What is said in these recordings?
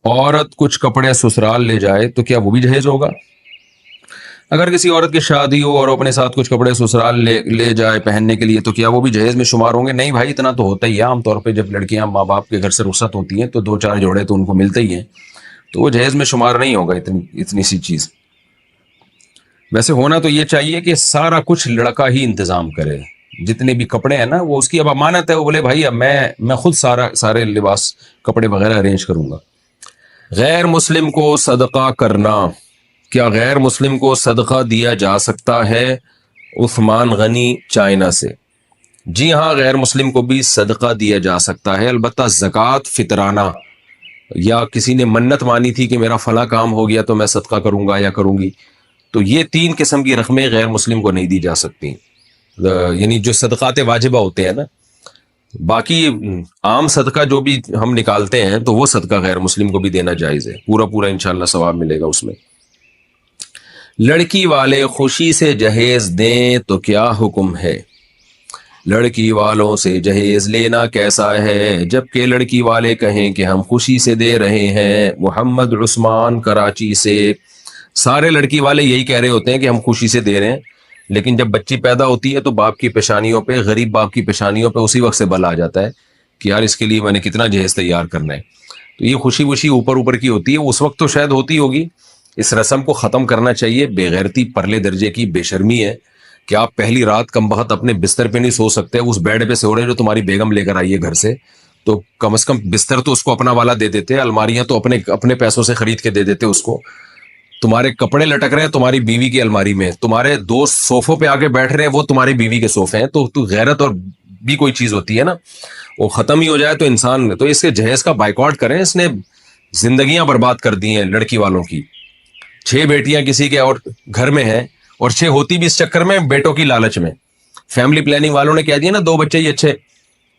عورت کچھ کپڑے سسرال لے جائے تو کیا وہ بھی جہیز ہوگا؟ اگر کسی عورت کی شادی ہو اور اپنے ساتھ کچھ کپڑے سسرال لے جائے پہننے کے لیے تو کیا وہ بھی جہیز میں شمار ہوں گے؟ نہیں بھائی، اتنا تو ہوتا ہی ہے. عام طور پہ جب لڑکیاں ماں باپ کے گھر سے رخصت ہوتی ہیں تو 2-4 جوڑے تو ان کو ملتے ہی ہیں، تو وہ جہیز میں شمار نہیں ہوگا اتنی سی چیز. ویسے ہونا تو یہ چاہیے کہ سارا کچھ لڑکا ہی انتظام کرے. جتنے بھی کپڑے ہیں نا، وہ اس کی اب امانت ہے. وہ بولے بھائی اب میں خود سارے لباس کپڑے وغیرہ ارینج کروں گا. غیر مسلم کو صدقہ کرنا، کیا غیر مسلم کو صدقہ دیا جا سکتا ہے؟ عثمان غنی چائنا سے. جی ہاں، غیر مسلم کو بھی صدقہ دیا جا سکتا ہے، البتہ زکوٰۃ فطرانہ، یا کسی نے منت مانی تھی کہ میرا فلاں کام ہو گیا تو میں صدقہ کروں گا یا کروں گی، تو یہ 3 قسم کی رقمیں غیر مسلم کو نہیں دی جا سکتی. یعنی جو صدقات واجبہ ہوتے ہیں نا، باقی عام صدقہ جو بھی ہم نکالتے ہیں تو وہ صدقہ غیر مسلم کو بھی دینا جائز ہے، پورا انشاءاللہ ثواب ملے گا اس میں. لڑکی والے خوشی سے جہیز دیں تو کیا حکم ہے؟ لڑکی والوں سے جہیز لینا کیسا ہے جبکہ لڑکی والے کہیں کہ ہم خوشی سے دے رہے ہیں؟ محمد عثمان کراچی سے. سارے لڑکی والے یہی کہہ رہے ہوتے ہیں کہ ہم خوشی سے دے رہے ہیں، لیکن جب بچی پیدا ہوتی ہے تو باپ کی پیشانیوں پہ، غریب باپ کی پیشانیوں پہ اسی وقت سے بل آ جاتا ہے کہ یار اس کے لیے میں نے کتنا جہیز تیار کرنا ہے. تو یہ خوشی وشی اوپر کی ہوتی ہے، اس وقت تو شاید ہوتی ہوگی. اس رسم کو ختم کرنا چاہیے. بے غیرتی پرلے درجے کی بے شرمی ہے کہ آپ پہلی رات کم بخت اپنے بستر پہ نہیں سو سکتے، اس بیڈ پہ سو رہے جو تمہاری بیگم لے کر آئی ہے گھر سے. تو کم از کم بستر تو اس کو اپنا والا دے دیتے، الماریاں تو اپنے پیسوں سے خرید کے دے دیتے اس کو. تمہارے کپڑے لٹک رہے ہیں تمہاری بیوی کی الماری میں، تمہارے دوست صوفوں پہ آگے بیٹھ رہے ہیں وہ تمہاری بیوی کے صوفے ہیں. تو غیرت اور بھی کوئی چیز ہوتی ہے نا، وہ ختم ہی ہو جائے تو انسان. تو اس کے جہیز کا بائیکاٹ کریں. اس نے زندگیاں برباد کر دی ہیں لڑکی والوں کی. 6 بیٹیاں کسی کے اور گھر میں ہیں، اور 6 ہوتی بھی اس چکر میں بیٹوں کی لالچ میں. فیملی پلاننگ والوں نے کہہ دیا نا 2 بچے ہی اچھے،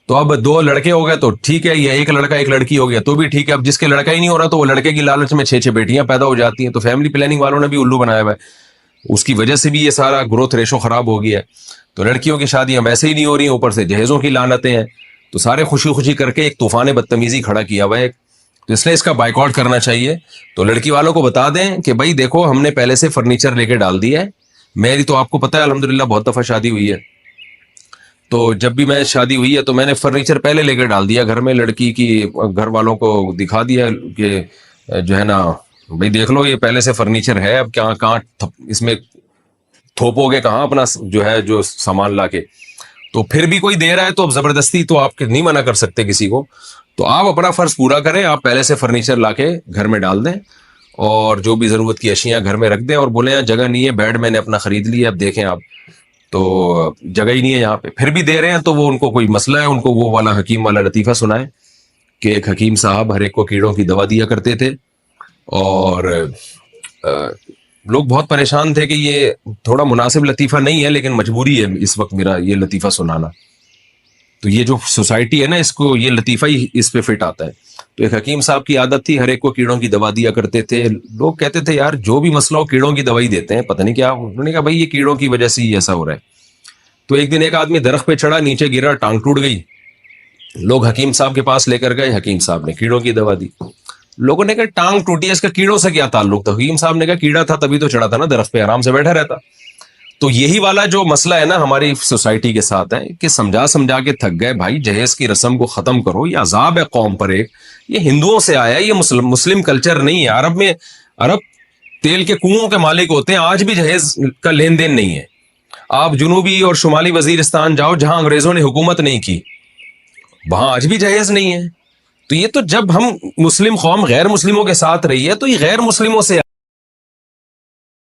تو اب 2 لڑکے ہو گئے تو ٹھیک ہے، یا 1 لڑکا 1 لڑکی ہو گیا تو بھی ٹھیک ہے. اب جس کے لڑکا ہی نہیں ہو رہا تو وہ لڑکے کی لالچ میں 6 بیٹیاں پیدا ہو جاتی ہیں. تو فیملی پلاننگ والوں نے بھی الو بنایا ہوا ہے، اس کی وجہ سے بھی یہ سارا گروتھ ریشو خراب ہو گیا ہے. تو لڑکیوں کی شادیاں ویسے ہی نہیں ہو رہی ہیں، اوپر سے جہیزوں کی لعنتیں ہیں. تو سارے خوشی کر کے ایک طوفان بدتمیزی کھڑا کیا ہوا ہے. تو اس لیے اس کا بائیکاٹ کرنا چاہیے. تو لڑکی والوں کو بتا دیں کہ بھائی دیکھو ہم نے پہلے سے فرنیچر لے کے ڈال دیا ہے. میری تو آپ کو پتہ ہے الحمدللہ بہت دفعہ شادی ہوئی ہے، تو جب بھی میں شادی ہوئی ہے تو میں نے فرنیچر پہلے لے کے ڈال دیا گھر میں. لڑکی کی گھر والوں کو دکھا دیا کہ جو ہے نا بھائی دیکھ لو یہ پہلے سے فرنیچر ہے، اب کہاں اس میں تھوپو گے کہاں اپنا جو سامان لا کے. تو پھر بھی کوئی دے رہا ہے تو اب زبردستی تو آپ نہیں منع کر سکتے کسی کو. تو آپ اپنا فرض پورا کریں، آپ پہلے سے فرنیچر لا کے گھر میں ڈال دیں اور جو بھی ضرورت کی اشیاء گھر میں رکھ دیں، اور بولیں یہاں جگہ نہیں ہے، بیڈ میں نے اپنا خرید لیا، اب دیکھیں آپ تو جگہ ہی نہیں ہے یہاں پہ. پھر بھی دے رہے ہیں تو وہ ان کو کوئی مسئلہ ہے، ان کو وہ والا حکیم والا لطیفہ سنائیں کہ ایک حکیم صاحب ہر ایک کو کیڑوں کی دوا دیا کرتے تھے، اور لوگ بہت پریشان تھے کہ یہ تھوڑا مناسب لطیفہ نہیں ہے لیکن مجبوری ہے اس وقت میرا یہ لطیفہ سنانا. تو یہ جو سوسائٹی ہے نا، اس کو یہ لطیفہ ہی اس پہ فٹ آتا ہے. تو ایک حکیم صاحب کی عادت تھی، ہر ایک کو کیڑوں کی دوا دیا کرتے تھے. لوگ کہتے تھے یار جو بھی مسئلہ ہو کیڑوں کی دوائی دیتے ہیں، پتہ نہیں کیا. انہوں نے کہا بھائی یہ کیڑوں کی وجہ سے ہی ایسا ہو رہا ہے. تو ایک دن ایک آدمی درخت پہ چڑھا، نیچے گرا، ٹانگ ٹوٹ گئی. لوگ حکیم صاحب کے پاس لے کر گئے، حکیم صاحب نے کیڑوں کی دوا دی. لوگوں نے کہا ٹانگ ٹوٹی ہے، اس کا کیڑوں سے کیا تعلق تھا؟ حکیم صاحب نے کہا کیڑا تھا تبھی تو چڑھا تھا نا درخت پہ، آرام سے بیٹھا رہتا. تو یہی والا جو مسئلہ ہے نا ہماری سوسائٹی کے ساتھ ہے کہ سمجھا کے تھک گئے. بھائی جہیز کی رسم کو ختم کرو، یہ عذاب ہے قوم پر. ایک یہ ہندوؤں سے آیا ہے، یہ مسلم کلچر نہیں ہے. عرب تیل کے کنوؤں کے مالک ہوتے ہیں، آج بھی جہیز کا لین دین نہیں ہے. آپ جنوبی اور شمالی وزیرستان جاؤ جہاں انگریزوں نے حکومت نہیں کی، وہاں آج بھی جہیز نہیں ہے. تو یہ تو جب ہم مسلم قوم غیر مسلموں کے ساتھ رہی ہے تو یہ غیر مسلموں سے